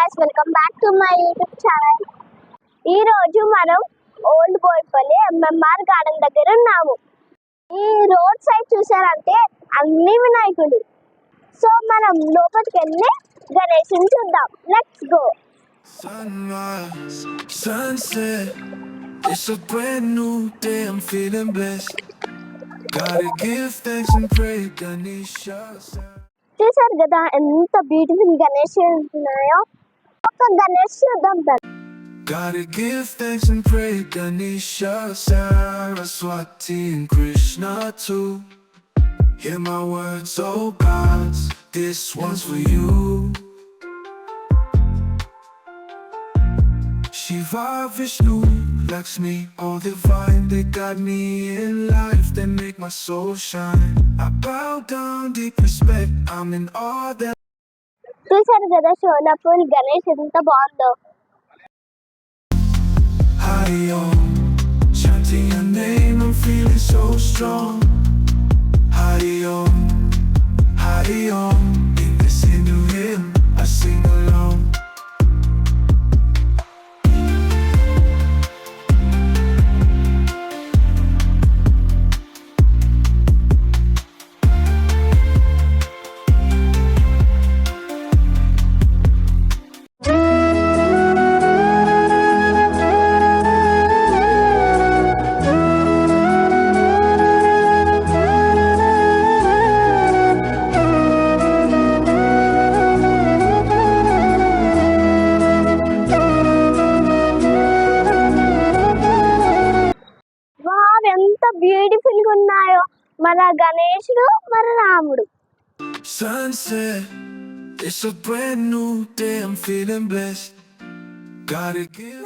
Guys, welcome back to my YouTube channel. ఈ రోజు మనం ఓల్డ్ బోయపల్లి ఎంఎంఆర్ గార్డెన్ దగ్గర ఉన్నాము. ఈ రోడ్ సైడ్ చూసారంటే అన్ని వినాయకులు. సో మనం లోపలికి వెళ్ళి గణేశుని చూద్దాం. Let's go. Sunrise, sunset, it's a brand new day, I'm feeling blessed. Gotta give thanks and pray, Ganesha. చూసారు కదా ఎంత బ్యూటిఫుల్ గణేష్ ఉన్నాయో. ఒక గణేష్ చూద్దాం. Gotta give thanks and pray, Ganesha, Saraswati and Krishna too. Hear my words, oh gods, this one's for you. Shiva, Vishnu, Lakshmi, all divine, they guide me in life, they make my soul shine. I bow down, deep respect, I'm in awe that. చూసారు కదా షోలాపూర్ గణేష్ ఎంత బాగుందో. Hari Om, chanting your name, I'm feeling so strong. Hari Om, Hari Om, in this Hindu hymn, I sing along. ఎంత beautiful గా ఉన్నాయో మన గణేశుడు మన రాముడు. Sunset, it's a brand new day, I'm feeling blessed.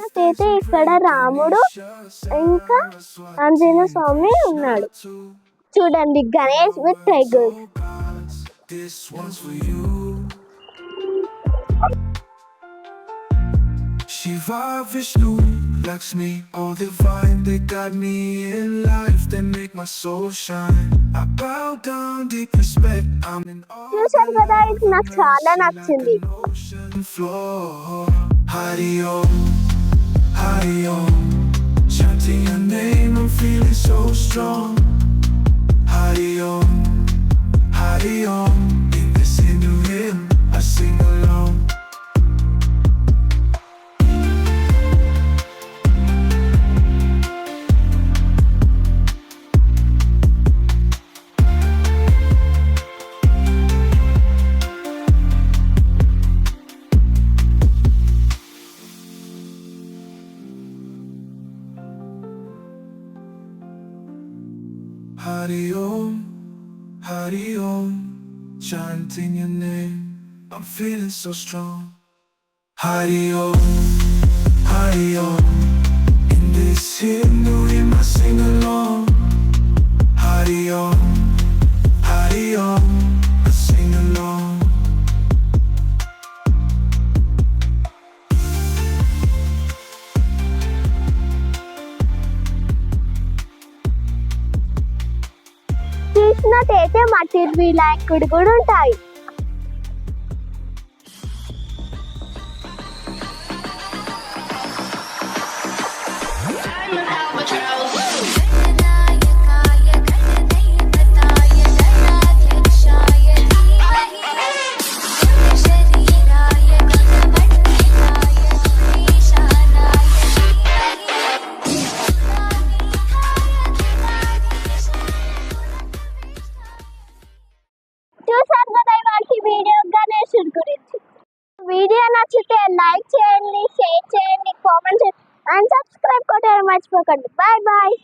నాకైతే ఇక్కడ రాముడు ఇంకా ఆంజనేయ స్వామి ఉన్నాడు. చూడండి Ganesh with tiger. This one's for you. Shiva, Vishnu, Lakshmi, all divine, they guide me in life, they make my soul shine. I bow down, deep respect, I'm in awe. చూసారు కదా, ఇది నాకు చాలా నచ్చింది. Hari Om, Hari Om, chanting your name, I'm feeling so strong. Hari Om, Hari Om, in this Hindu hymn, I sing along. Hari Om, Hari Om, chanting your name, I'm feeling so strong. Hari Om, Hari Om, in this Hindu hymn I sing along. Hari Om, Hari Om, I sing along. చూసినట్టయితే మట్టి వినాయకుడు కూడా ఉంటాయి. చూసారు కదా ఇవాళ video గణేశుడి గురించి. Video నచ్చితే లైక్ చేయండి, షేర్ చేయండి, కామెంట్ చేయండి అండ్ సబ్స్క్రైబ్ కొట్టడం మర్చిపోకండి. Bye bye.